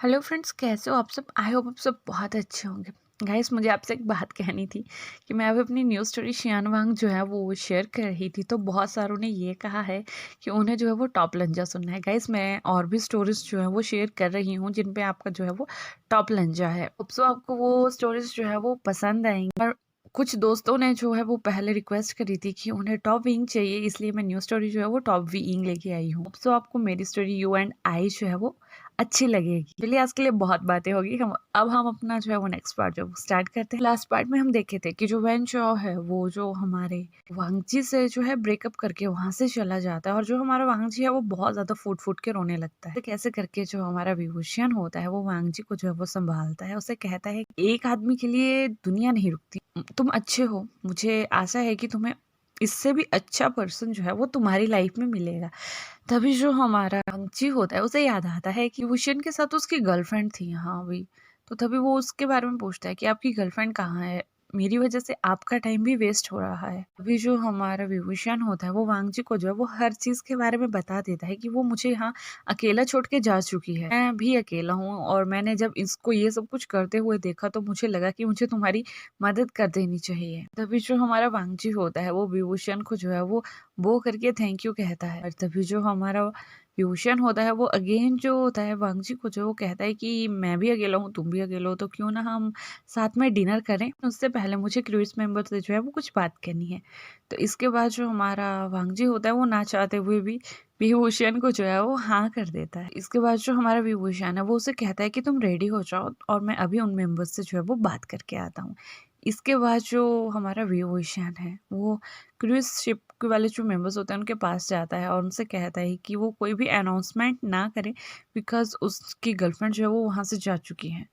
Hello friends, कैसे हो आप सब। आई होप आप सब बहुत अच्छे होंगे। गाइस, मुझे आपसे एक बात कहनी थी कि मैं अभी अपनी न्यू स्टोरी शियान वांग जो है वो शेयर कर रही थी, तो बहुत सारों ने ये कहा है कि उन्हें जो है वो टॉप लंजा सुनना है। गाइस, मैं और भी स्टोरीज जो है वो शेयर कर रही हूँ जिन पे आपका जो है वो टॉप लंजा है। सो आपको वो स्टोरीज जो है वो पसंद आएंगी। और कुछ दोस्तों ने जो है वो पहले रिक्वेस्ट करी थी कि उन्हें टॉप विंग चाहिए, इसलिए मैं न्यू स्टोरी जो है वो टॉप विंग लेके आई हूँ। सो आपको मेरी स्टोरी यू एंड आई जो है वो अच्छी लगेगी। चलिए, आज के लिए बहुत बातें होगी। हम अपना जो है वो नेक्स्ट पार्ट जो स्टार्ट करते हैं। लास्ट पार्ट में हम देखे थे कि जो वैन चौ है वो जो हमारे वांगजी से जो है ब्रेकअप करके वहां से चला जाता है, और जो हमारा वांगजी है वो बहुत ज्यादा फूट फूट के रोने लगता है। तो कैसे करके जो हमारा विभूषण होता है वो वांगजी को जो है वो संभालता है। उसे कहता है एक आदमी के लिए दुनिया नहीं रुकती, तुम अच्छे हो, मुझे आशा है कि तुम्हें इससे भी अच्छा पर्सन जो है वो तुम्हारी लाइफ में मिलेगा। तभी जो हमारा अंची होता है उसे याद आता है कि विभूषण के साथ उसकी गर्लफ्रेंड थी। हाँ भाई, तो तभी वो उसके बारे में पूछता है कि आपकी गर्लफ्रेंड कहाँ है, मेरी वजह से आपका टाइम भी वेस्ट हो रहा है। अभी जो हमारा विभूषण होता है वो वांगजी को जो है वो हर चीज के बारे में बता देता है कि वो मुझे यहाँ अकेला छोड़ के जा चुकी है, मैं भी अकेला हूँ, और मैंने जब इसको ये सब कुछ करते हुए देखा तो मुझे लगा कि मुझे तुम्हारी मदद कर देनी चाहिए। तभी जो हमारा वांगजी होता है वो विभूषण को जो है वो करके थैंक यू कहता है। और तभी जो हमारा विभूषण होता है वो अगेन जो होता है वांगजी को जो वो कहता है कि मैं भी अकेला हूँ, तुम भी अकेले हो, तो क्यों ना हम साथ में डिनर करें। उससे पहले मुझे क्रूज मेंबर से जो है वो कुछ बात करनी है। तो इसके बाद जो हमारा वांगजी होता है वो ना चाहते हुए भी विभूषण को जो है वो हाँ कर देता है। इसके बाद जो हमारा विभूषण है वो उसे कहता है कि तुम रेडी हो जाओ और मैं अभी उन मेंबर्स से जो है वो बात करके आता हूँ। इसके बाद जो हमारा विभूषण है वो क्रूज शिप वाले जो मेंबर्स होते हैं उनके पास जाता है और उनसे कहता है कि वो कोई भी अनाउंसमेंट ना करे, बिकॉज उसकी गर्लफ्रेंड जो है वो वहाँ से जा चुकी है।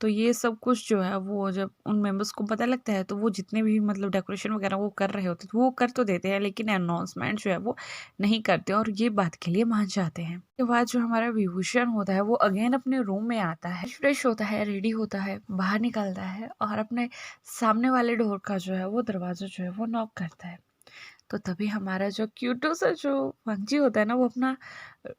तो ये सब कुछ जो है वो जब उन मेंबर्स को पता लगता है तो वो जितने भी मतलब डेकोरेशन वगैरह वो कर रहे होते हैं तो वो कर तो देते हैं, लेकिन अनाउंसमेंट जो है वो नहीं करते और ये बात के लिए मान जाते हैं। उसके बाद जो हमारा विभूषण होता है वो अगेन अपने रूम में आता है, फ्रेश होता है, रेडी होता है, बाहर निकलता है और अपने सामने वाले डोर का जो है वो दरवाजा जो है वो नॉक करता है। तो तभी हमारा जो क्यूटो सा जो मंजी होता है ना वो अपना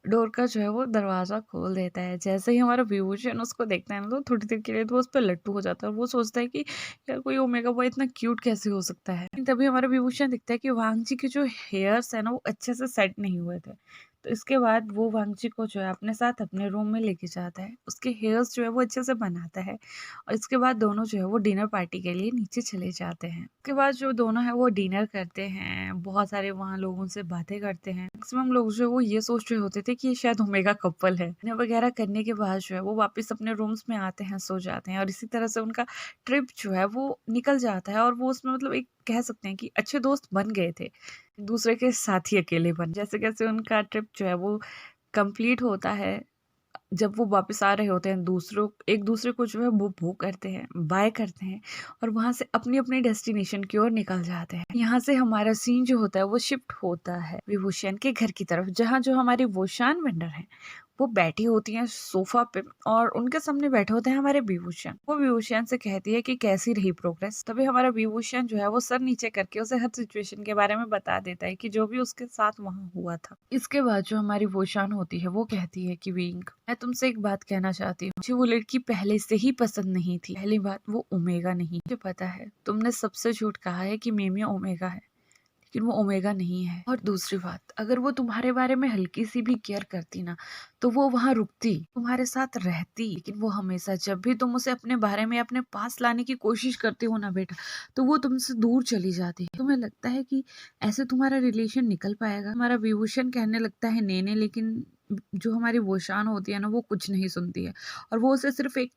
डोर का जो है वो दरवाजा खोल देता है। जैसे ही हमारा विभूषण उसको देखता है ना तो थोड़ी देर के लिए तो वो उस पर लट्टू हो जाता है और वो सोचता है कि यार कोई ओमेगा बॉय इतना क्यूट कैसे हो सकता है। तभी हमारा विभूषण दिखता है कि वांगजी के जो हेयर्स है ना वो अच्छे से सेट नहीं हुए थे। तो इसके बाद वो वांगजी को जो है अपने साथ अपने रूम में लेके जाता है, उसके हेयर्स जो है वो अच्छे से बनाता है और इसके बाद दोनों जो है वो डिनर पार्टी के लिए नीचे चले जाते हैं। उसके बाद जो दोनों है वो डिनर करते हैं, बहुत सारे वहाँ लोगों से बातें करते हैं। मैक्सिमम लोग जो है वो ये सोच रहे होते थे कि ये शायद ओमेगा कपल है। डिनर वगैरह करने के बाद जो है वो वापस अपने रूम्स में आते हैं, सो जाते हैं और इसी तरह से उनका ट्रिप जो है वो निकल जाता है। और वो उसमें मतलब एक कह सकते हैं कि अच्छे दोस्त बन गए थे, दूसरे के साथ ही अकेले बन। जैसे कैसे उनका ट्रिप जो है वो कंप्लीट होता है, जब वो वापस आ रहे होते हैं दूसरों एक दूसरे को जो है वो करते हैं, बाय करते हैं और वहां से अपनी अपनी डेस्टिनेशन की ओर निकल जाते हैं। यहाँ से हमारा सीन जो होता है वो शिफ्ट होता है विभूषण के घर की तरफ, जहाँ जो हमारी वोशान वेंडर है वो बैठी होती हैं सोफा पे और उनके सामने बैठे होते हैं हमारे विभूषण। वो विभूषण से कहती है कि कैसी रही प्रोग्रेस। तभी हमारा विभूषण जो है वो सर नीचे करके उसे हर सिचुएशन के बारे में बता देता है कि जो भी उसके साथ वहाँ हुआ था। इसके बाद जो हमारी वोशान होती है वो कहती है कि विंग, मैं तुमसे एक बात कहना चाहती हूँ, मुझे वो लड़की पहले से ही पसंद नहीं थी। पहली बात, वो ओमेगा नहीं, मुझे पता है तुमने सबसे झूठ कहा है कि मेमिया ओमेगा है, लेकिन वो ओमेगा नहीं है। और दूसरी बात, अगर वो तुम्हारे बारे में हल्की सी भी केयर करती ना तो वो वहां रुकती, तुम्हारे साथ रहती। लेकिन वो हमेशा जब भी तुम उसे अपने बारे में अपने पास लाने की कोशिश करते हो ना बेटा, तो वो तुमसे दूर चली जाती है। तुम्हें लगता है कि ऐसे तुम्हारा रिलेशन निकल पाएगा। हमारा विभूषण कहने लगता है नेने, लेकिन जो हमारी वोशान होती है ना वो कुछ नहीं सुनती है और वो उसे सिर्फ एक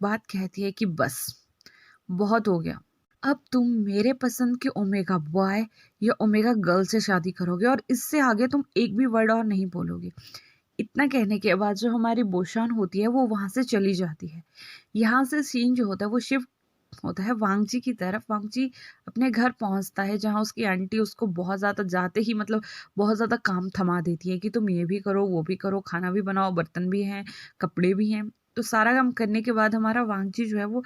बात कहती है कि बस बहुत हो गया, अब तुम मेरे पसंद के ओमेगा बॉय या ओमेगा गर्ल से शादी करोगे और इससे आगे तुम एक भी वर्ड और नहीं बोलोगे। इतना कहने के बाद जो हमारी बोशान होती है वो वहां से चली जाती है। यहाँ से सीन जो होता है वो शिफ्ट होता है वांगजी की तरफ। वांगजी अपने घर पहुंचता है जहाँ उसकी आंटी उसको बहुत ज्यादा जाते ही मतलब बहुत ज्यादा काम थमा देती है कि तुम ये भी करो वो भी करो, खाना भी बनाओ, बर्तन भी हैं, कपड़े भी हैं। तो सारा काम करने के बाद हमारा वांगजी जो है वो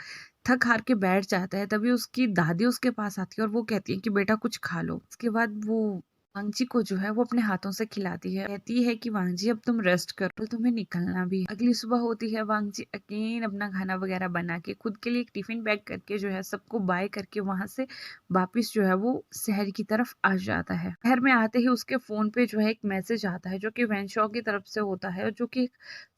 थक हार के बैठ जाता है। तभी उसकी दादी उसके पास आती है और वो कहती है कि बेटा कुछ खा लो। उसके बाद वो वांगजी को जो है वो अपने हाथों से खिलाती है, कहती है कि वांगजी अब तुम रेस्ट करो, कल तुम्हें निकलना भी है। अगली सुबह होती है, वांगजी अगेन अपना खाना वगैरह बना के खुद के लिए एक टिफिन पैक करके जो है सबको बाय करके वहां से वापिस जो है वो शहर की तरफ आ जाता है। शहर में आते ही उसके फोन पे जो है एक मैसेज आता है जो कि वेंशॉ की तरफ से होता है, जो कि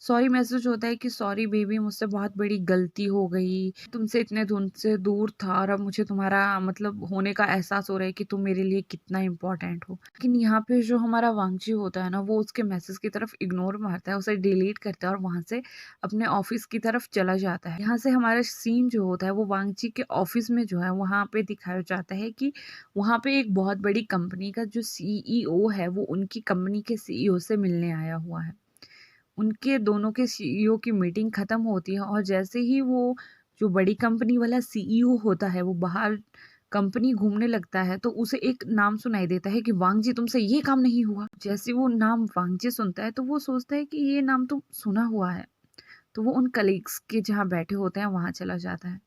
सॉरी मैसेज होता है कि सॉरी बेबी, मुझसे बहुत बड़ी गलती हो गई, तुमसे इतने दिन से दूर था और अब मुझे तुम्हारा मतलब होने का एहसास हो रहा है कि तुम मेरे लिए कितना इम्पोर्टेंट हो। लेकिन यहाँ पे जो हमारा वांगजी होता है ना, वो उसके मैसेज की तरफ इग्नोर मारता है, उसे डिलीट करता है और वहां से अपने ऑफिस की तरफ चला जाता है। यहाँ से हमारा सीन जो होता है वो वांगजी के ऑफिस में जो है वहां पे दिखाया जाता है कि वहां पे एक बहुत बड़ी कंपनी का जो सीईओ है वो उनकी कंपनी के सीईओ से मिलने आया हुआ है। उनके दोनों के सीईओ की मीटिंग खत्म होती है और जैसे ही वो जो बड़ी कंपनी वाला सीईओ होता है वो बाहर कंपनी घूमने लगता है तो उसे एक नाम सुनाई देता है कि वांगजी तुमसे ये काम नहीं हुआ। जैसे वो नाम वांगजी सुनता है तो वो सोचता है कि ये नाम तो सुना हुआ है, तो वो उन कलीग्स के जहाँ बैठे होते हैं वहां चला जाता है।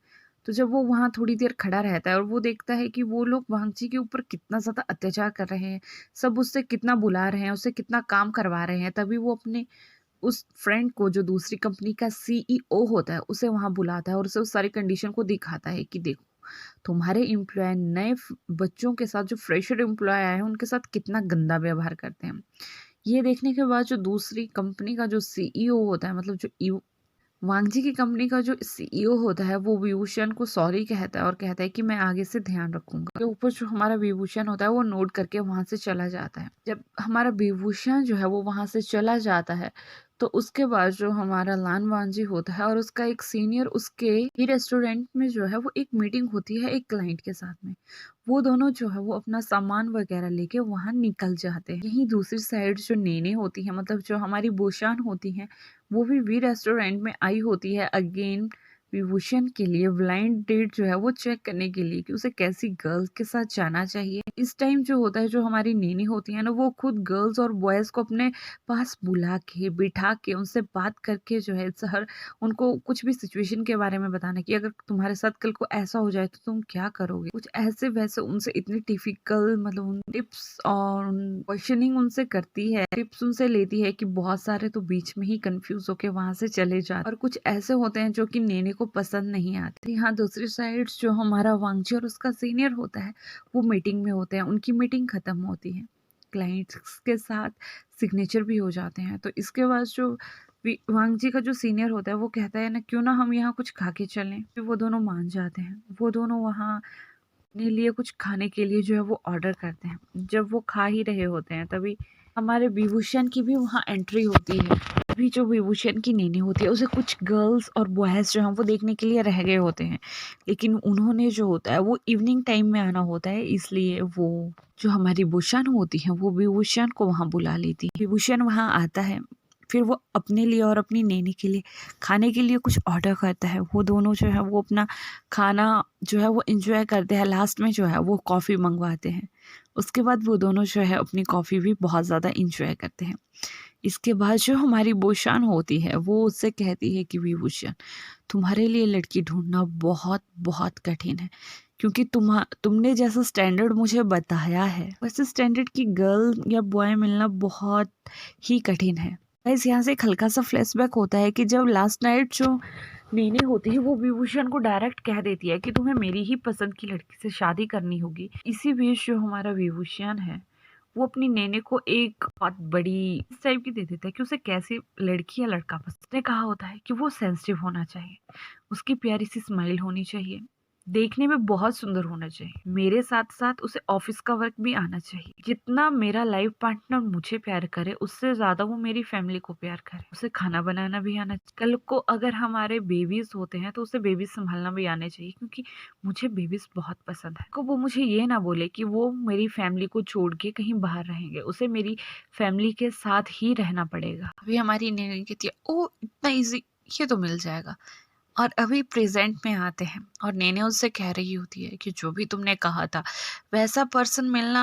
तो जब वो वहां थोड़ी देर खड़ा रहता है और वो देखता है कि वो लोग वांगजी के ऊपर कितना ज्यादा अत्याचार कर रहे हैं, सब उससे कितना बुला रहे हैं, उससे कितना काम करवा रहे हैं, तभी वो अपने उस फ्रेंड को जो दूसरी कंपनी का सीईओ होता है उसे वहां बुलाता है और उसे उस सारी कंडीशन को दिखाता है कि देखो तुम्हारे एम्प्लॉय नए बच्चों के साथ, जो फ्रेशर एम्प्लॉय आए हैं उनके साथ कितना गंदा व्यवहार करते हैं। ये देखने के बाद जो दूसरी कंपनी का जो सीईओ होता है, मतलब जो वांगजी की कंपनी का जो सीईओ होता है वो विभूषण को सॉरी कहता है और कहता है कि मैं आगे से ध्यान रखूंगा। के ऊपर जो हमारा विभूषण होता है वो नोट करके वहां से चला जाता है। जब हमारा विभूषण जो है वो वहां से चला जाता है तो उसके बाद जो हमारा लान वांजी होता है और उसका एक सीनियर उसके ही रेस्टोरेंट में जो है वो एक मीटिंग होती है एक क्लाइंट के साथ में। वो दोनों जो है वो अपना सामान वगैरह लेके वहां निकल जाते हैं। यहीं दूसरी साइड जो नेने होती है, मतलब जो हमारी बोशान होती है, वो भी वी रेस्टोरेंट में आई होती है अगेन विभूषण के लिए ब्लाइंड डेट जो है वो चेक करने के लिए कि उसे कैसी गर्ल्स के साथ जाना चाहिए। इस टाइम जो होता है जो हमारी नेनी होती है ना, वो खुद गर्ल्स और बॉयज को अपने पास बुला के बिठा के उनसे बात करके जो है हर उनको कुछ भी सिचुएशन के बारे में बताना कि अगर तुम्हारे साथ कल को ऐसा हो जाए तो तुम क्या करोगे, कुछ ऐसे वैसे उनसे इतनी टिपिकल मतलब टिप्स और क्वेश्चनिंग उनसे करती है, टिप्स उनसे लेती है कि बहुत सारे तो बीच में ही कंफ्यूज होके वहां से चले जाते और कुछ ऐसे होते हैं जो कि नेने को पसंद नहीं आते। यहाँ दूसरी साइड जो हमारा वांगजी और उसका सीनियर होता है वो मीटिंग में होते हैं, उनकी मीटिंग खत्म होती है, क्लाइंट्स के साथ सिग्नेचर भी हो जाते हैं। तो इसके बाद जो वांगजी का जो सीनियर होता है वो कहता है ना क्यों ना हम यहाँ कुछ खा के चलें। फिर वो दोनों मान जाते हैं, वो दोनों वहाँ अपने लिए कुछ खाने के लिए जो है वो ऑर्डर करते हैं। जब वो खा ही रहे होते हैं तभी हमारे विभूषण की भी वहाँ एंट्री होती है। अभी जो विभूषण की नेनी होती है उसे कुछ गर्ल्स और बॉयज जो हैं वो देखने के लिए रह गए होते हैं, लेकिन उन्होंने जो होता है वो इवनिंग टाइम में आना होता है, इसलिए वो जो हमारी भूषण होती है वो विभूषण को वहाँ बुला लेती है। विभूषण वहाँ आता है, फिर वो अपने लिए और अपनी नेनी के लिए खाने के लिए कुछ ऑर्डर करता है। वो दोनों जो है वो अपना खाना जो है वो एंजॉय करते हैं। लास्ट में जो है वो कॉफ़ी मंगवाते हैं। उसके बाद वो दोनों जो है अपनी कॉफ़ी भी बहुत ज़्यादा इंजॉय करते हैं। इसके बाद जो हमारी बोशान होती है वो उससे कहती है कि विभूषण, तुम्हारे लिए लड़की ढूंढना बहुत बहुत कठिन है, क्योंकि तुमने जैसा स्टैंडर्ड मुझे बताया है वैसे स्टैंडर्ड की गर्ल या बॉय मिलना बहुत ही कठिन है। गाइस यहाँ से एक हल्का सा फ्लैशबैक होता है कि जब लास्ट नाइट जो नेनी होती है वो विभूषण को डायरेक्ट कह देती है कि तुम्हें मेरी ही पसंद की लड़की से शादी करनी होगी। इसी बीच जो हमारा विभूषण है वो अपनी नेने को एक बहुत बड़ी इस टाइप की दे देता है कि उसे कैसी लड़की या लड़का पसंद। उसने कहा होता है कि वो सेंसिटिव होना चाहिए, उसकी प्यारी सी स्माइल होनी चाहिए, देखने में बहुत सुंदर होना चाहिए, मेरे साथ साथ उसे ऑफिस का वर्क भी आना चाहिए। जितना मेरा लाइफ पार्टनर मुझे प्यार करे उससे ज्यादा वो मेरी फैमिली को प्यार करे। उसे खाना बनाना भी आना चाहिए। कल को अगर हमारे बेबीज होते हैं तो उसे बेबीज संभालना भी आना चाहिए, क्योंकि मुझे बेबीज बहुत पसंद है। को वो मुझे ये ना बोले कि वो मेरी फैमिली को छोड़ के कहीं बाहर रहेंगे, उसे मेरी फैमिली के साथ ही रहना पड़ेगा। अभी हमारी नैनी कहती है ओ इतना ईजी, ये तो मिल जाएगा। और अभी प्रेजेंट में आते हैं और नैने उससे कह रही होती है कि जो भी तुमने कहा था वैसा पर्सन मिलना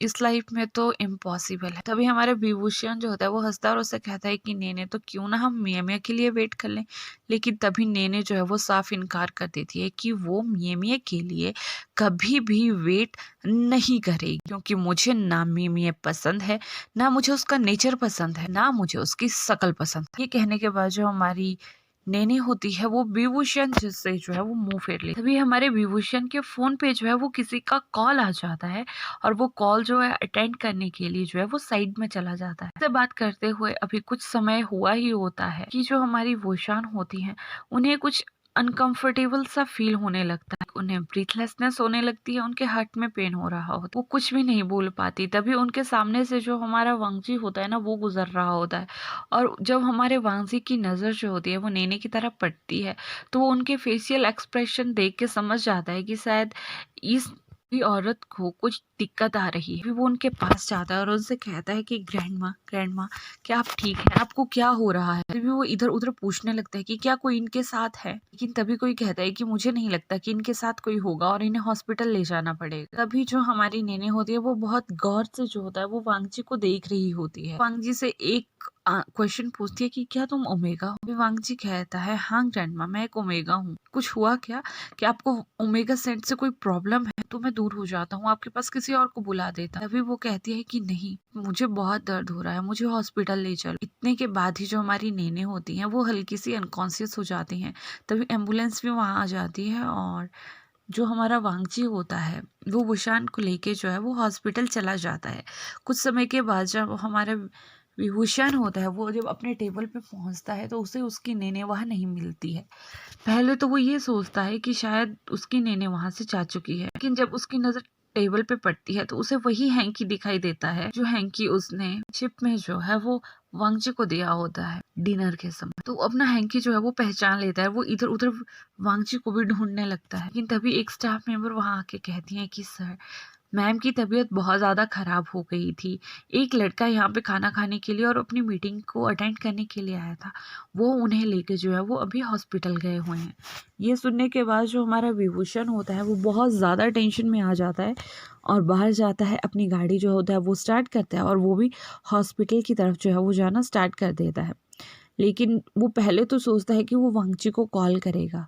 इस लाइफ में तो इम्पॉसिबल है। तभी हमारे विभूषण जो होता है वो हंसता है और उससे कहता है कि नेने तो क्यों ना हम मियाँ मियाँ के लिए वेट कर लें। लेकिन तभी नेने जो है वो साफ इनकार कर देती है कि वो मियाँ मियाँ के लिए कभी भी वेट नहीं करेगी, क्योंकि मुझे ना मियाँ मियाँ पसंद है, ना मुझे उसका नेचर पसंद है, ना मुझे उसकी शक्ल पसंद है। ये कहने के बाद जो हमारी नेने होती है वो विभूषण से जो है वो मुंह फेर लेती है। तभी हमारे विभूषण के फोन पे जो है वो किसी का कॉल आ जाता है और वो कॉल जो है अटेंड करने के लिए जो है वो साइड में चला जाता है। इससे बात करते हुए अभी कुछ समय हुआ ही होता है कि जो हमारी वोशान होती हैं उन्हें कुछ अनकंफर्टेबल सा फील होने लगता है, उन्हें ब्रीथलेसनेस होने लगती है, उनके हार्ट में पेन हो रहा होता है, वो कुछ भी नहीं बोल पाती। तभी उनके सामने से जो हमारा वांगजी होता है ना वो गुजर रहा होता है और जब हमारे वांगजी की नज़र जो होती है वो नेने की तरफ पड़ती है तो वो उनके फेशियल एक्सप्रेशन देख के समझ जाता है कि शायद इस भी औरत को कुछ दिक्कत आ रही है। फिर वो उनके पास जाता है और उनसे कहता है कि ग्रैंड माँ क्या आप ठीक हैं, आपको क्या हो रहा है। तभी वो इधर उधर पूछने लगता है कि क्या कोई इनके साथ है, लेकिन तभी कोई कहता है कि मुझे नहीं लगता कि इनके साथ कोई होगा और इन्हें हॉस्पिटल ले जाना पड़ेगा। तभी जो हमारी नेने होती है वो बहुत गौर से जो होता है वो वांगजी को देख रही होती है। वांगजी से एक क्वेश्चन पूछती है कि क्या तुम ओमेगा हो। वांगजी कहता है हाँ ग्रैंडमा मैं एक ओमेगा हूँ। कुछ हुआ क्या कि आपको ओमेगा सेंट से कोई प्रॉब्लम है तो मैं दूर हो जाता हूँ, आपके पास किसी और को बुला देता। तभी वो कहती है कि नहीं मुझे बहुत दर्द हो रहा है, मुझे हॉस्पिटल ले चलो। इतने के बाद ही जो हमारी नेने होती हैं वो हल्की सी अनकॉन्शियस हो जाती हैं। तभी एम्बुलेंस भी वहाँ आ जाती है और जो हमारा वांगजी होता है वो वुशान को लेके जो है वो हॉस्पिटल चला जाता है। कुछ समय के बाद जब हमारा विभूषण होता है वो जब अपने टेबल पे पहुंचता है तो उसे उसकी नेने वहाँ नहीं मिलती है। पहले तो वो ये सोचता है कि शायद उसकी नेने वहां से जा चुकी है, लेकिन जब उसकी नजर टेबल पे पड़ती है तो उसे वही हैंकी दिखाई देता है जो हैंकी उसने चिप में जो है वो वांगजी को दिया होता है डिनर के समय। तो अपना हैंकी जो है वो पहचान लेता है, वो इधर उधर वांगजी को भी ढूंढने लगता है। लेकिन तभी एक स्टाफ मेंबर वहां आके कहती है कि सर मैम की तबीयत बहुत ज़्यादा ख़राब हो गई थी। एक लड़का यहाँ पे खाना खाने के लिए और अपनी मीटिंग को अटेंड करने के लिए आया था, वो उन्हें लेके जो है वो अभी हॉस्पिटल गए हुए हैं। ये सुनने के बाद जो हमारा विभूषण होता है वो बहुत ज़्यादा टेंशन में आ जाता है और बाहर जाता है, अपनी गाड़ी जो होता है वो स्टार्ट करता है और वो भी हॉस्पिटल की तरफ जो है वो जाना स्टार्ट कर देता है। लेकिन वो पहले तो सोचता है कि वो वांगची को कॉल करेगा,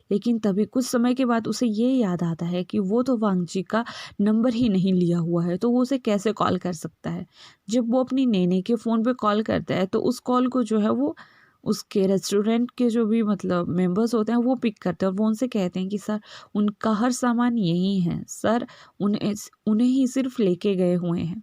लेकिन तभी कुछ समय के बाद उसे ये याद आता है कि वो तो वांगची का नंबर ही नहीं लिया हुआ है, तो वो उसे कैसे कॉल कर सकता है। जब वो अपनी नेने के फ़ोन पे कॉल करता है तो उस कॉल को जो है वो उसके रेस्टोरेंट के जो भी मतलब मेंबर्स होते हैं वो पिक करते हैं और वो उनसे कहते हैं कि सर उनका हर सामान यहीं है, सर उन्हें उन्हें ही सिर्फ लेके गए हुए हैं।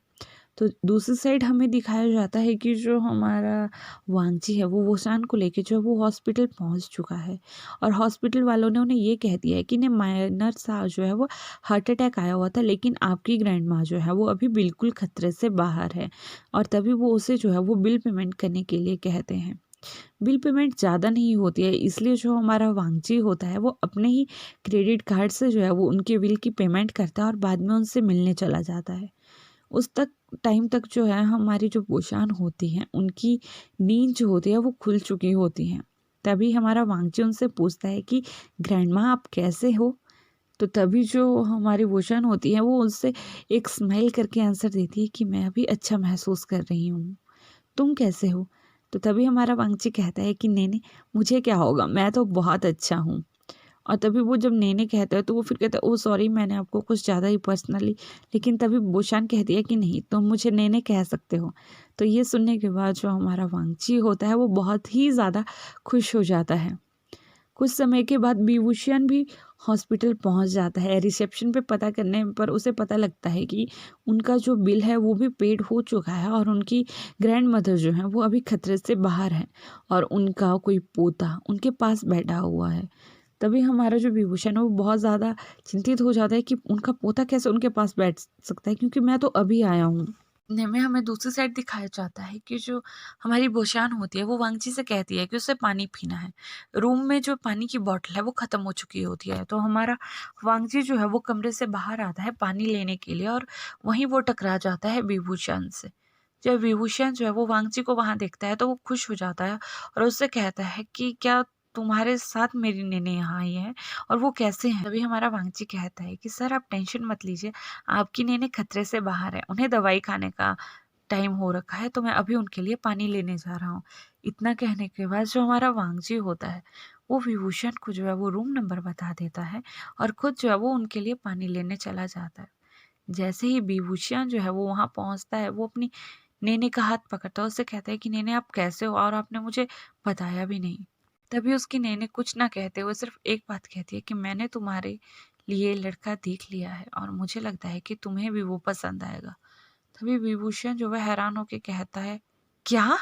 तो दूसरी साइड हमें दिखाया जाता है कि जो हमारा वांगची है वो वोशान को लेके जो है वो हॉस्पिटल पहुंच चुका है और हॉस्पिटल वालों ने उन्हें ये कह दिया है कि इन्हें माइनर सा जो है वो हार्ट अटैक आया हुआ था, लेकिन आपकी ग्रैंड माँ जो है वो अभी बिल्कुल खतरे से बाहर है। और तभी वो उसे जो है वो बिल पेमेंट करने के लिए कहते हैं। बिल पेमेंट ज़्यादा नहीं होती है, इसलिए जो हमारा वांगची होता है वो अपने ही क्रेडिट कार्ड से जो है वो उनके बिल की पेमेंट करता है और बाद में उनसे मिलने चला जाता है। उस तक टाइम तक जो है हमारी जो पोशान होती हैं उनकी नींद जो होती है वो खुल चुकी होती हैं। तभी हमारा वांगची उनसे पूछता है कि ग्रैंडमा आप कैसे हो। तो तभी जो हमारी पोशान होती है वो उनसे एक स्माइल करके आंसर देती है कि मैं अभी अच्छा महसूस कर रही हूँ, तुम कैसे हो। तो तभी हमारा वांगची कहता है कि नहीं नहीं मुझे क्या होगा, मैं तो बहुत अच्छा हूँ। और तभी वो जब नेने कहता है तो वो फिर कहता है ओह सॉरी मैंने आपको कुछ ज़्यादा ही पर्सनली, लेकिन तभी बोशान कहती है कि नहीं तुम मुझे नेने कह सकते हो। तो ये सुनने के बाद जो हमारा वांगची होता है वो बहुत ही ज़्यादा खुश हो जाता है। कुछ समय के बाद विभूषण भी हॉस्पिटल पहुंच जाता है। रिसेप्शन पे पता करने पर उसे पता लगता है कि उनका जो बिल है वो भी पेड हो चुका है और उनकी ग्रैंड मदर जो है वो अभी खतरे से बाहर है और उनका कोई पोता उनके पास बैठा हुआ है। तभी हमारा जो विभूषण है वो बहुत ज़्यादा चिंतित हो जाता है कि उनका पोता कैसे उनके पास बैठ सकता है, क्योंकि मैं तो अभी आया हूँ। ने में हमें दूसरी साइड दिखाया जाता है कि जो हमारी बोशान होती है वो वांगची से कहती है कि उसे पानी पीना है। रूम में जो पानी की बॉटल है वो ख़त्म हो चुकी होती है, तो हमारा वांगची जो है वो कमरे से बाहर आता है पानी लेने के लिए और वहीं वो टकरा जाता है विभूषण से। जब विभूषण जो है वो वांगची को वहाँ देखता है तो वो खुश हो जाता है और उससे कहता है कि क्या तुम्हारे साथ मेरी नेने यहाँ आई है और वो कैसे हैं? तभी हमारा वांगची कहता है कि सर आप टेंशन मत लीजिए, आपकी नेने खतरे से बाहर है, उन्हें दवाई खाने का टाइम हो रखा है, तो मैं अभी उनके लिए पानी लेने जा रहा हूँ। इतना कहने के बाद जो हमारा वांगजी होता है, वो विभूषण को जो है वो रूम नंबर बता देता है और खुद जो है वो उनके लिए पानी लेने चला जाता है। जैसे ही विभूषण जो है वो वहाँ पहुँचता है, वो अपनी नेने का हाथ पकड़ता है, उससे कहता है कि नेने आप कैसे हो और आपने मुझे बताया भी नहीं। तभी उसकी नेने कुछ ना कहते हुए सिर्फ एक बात कहती है कि मैंने तुम्हारे लिए लड़का देख लिया है और मुझे लगता है कि तुम्हें भी वो पसंद आएगा। तभी विभूषण जो है हैरान होके कहता है, क्या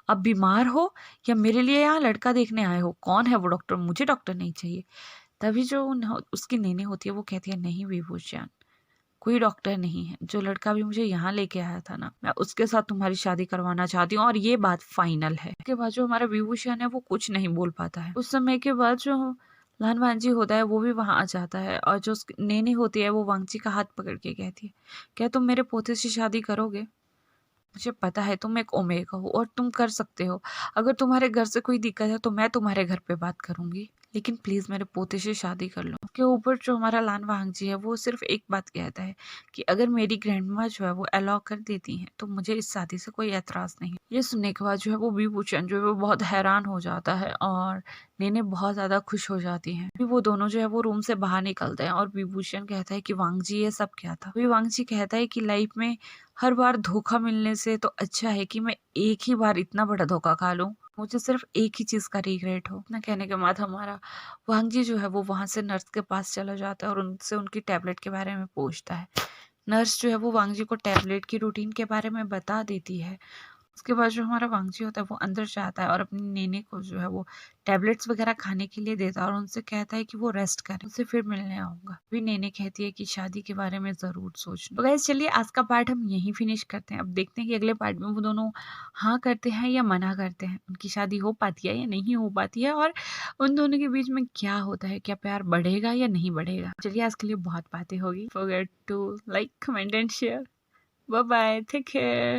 अब बीमार हो या मेरे लिए यहाँ लड़का देखने आए हो? कौन है वो डॉक्टर? मुझे डॉक्टर नहीं चाहिए। तभी जो उसकी नेने होती है वो कहती है, नहीं विभूषण, कोई डॉक्टर नहीं है। जो लड़का भी मुझे यहाँ लेके आया था ना, मैं उसके साथ तुम्हारी शादी करवाना चाहती हूँ और ये बात फाइनल है। उसके बाद जो हमारा विभूषण है वो कुछ नहीं बोल पाता है। उस समय के बाद जो लहान वांजी होता है वो भी वहां आ जाता है और जो उसकी नेने होती है वो वांगची का हाथ पकड़ के कहती है, क्या तुम मेरे पोते से शादी करोगे? मुझे पता है तुम एक ओमेगा हो और तुम कर सकते हो। अगर तुम्हारे घर से कोई दिक्कत है तो मैं तुम्हारे घर पे बात करूंगी, लेकिन प्लीज मेरे पोते से शादी कर लो। उसके ऊपर जो हमारा लान वांगजी है वो सिर्फ एक बात कहता है कि अगर मेरी ग्रैंडमा जो है वो अलाउ कर देती हैं तो मुझे इस शादी से कोई एतराज नहीं। ये सुनने के बाद जो है वो विभूषण जो है वो बहुत हैरान हो जाता है और नेने बहुत ज्यादा खुश हो जाती हैं। फिर वो दोनों जो है वो रूम से बाहर निकलते हैं और विभूषण कहता है कि वांगजी ये सब क्या था? फिर वांगजी कहता है कि लाइफ में हर बार धोखा मिलने से तो अच्छा है कि मैं एक ही बार इतना बड़ा धोखा खा लूं। मुझे सिर्फ एक ही चीज का रिग्रेट हो। इतना कहने के बाद हमारा वांगजी जो है वो वहां से नर्स के पास चला जाता है और उनसे उनकी टैबलेट के बारे में पूछता है। नर्स जो है वो वांगजी को टैबलेट की रूटीन के बारे में बता देती है। उसके बाद जो हमारा वांगजी होता है वो अंदर जाता है और अपनी नेने को जो है वो टैबलेट्स वगैरह खाने के लिए देता है और उनसे कहता है कि वो रेस्ट करे, उनसे फिर मिलने आऊंगा। फिर नेने कहती है कि शादी के बारे में जरूर सोचना। तो गाइस चलिए आज का पार्ट हम यहीं फिनिश करते हैं। अब देखते हैं कि अगले पार्ट में वो दोनों हाँ करते हैं या मना करते हैं, उनकी शादी हो पाती है या नहीं हो पाती है और उन दोनों के बीच में क्या होता है, क्या प्यार बढ़ेगा या नहीं बढ़ेगा। चलिए आज के लिए बहुत बातें होगी। Forget to like, comment and share. Bye bye, take care.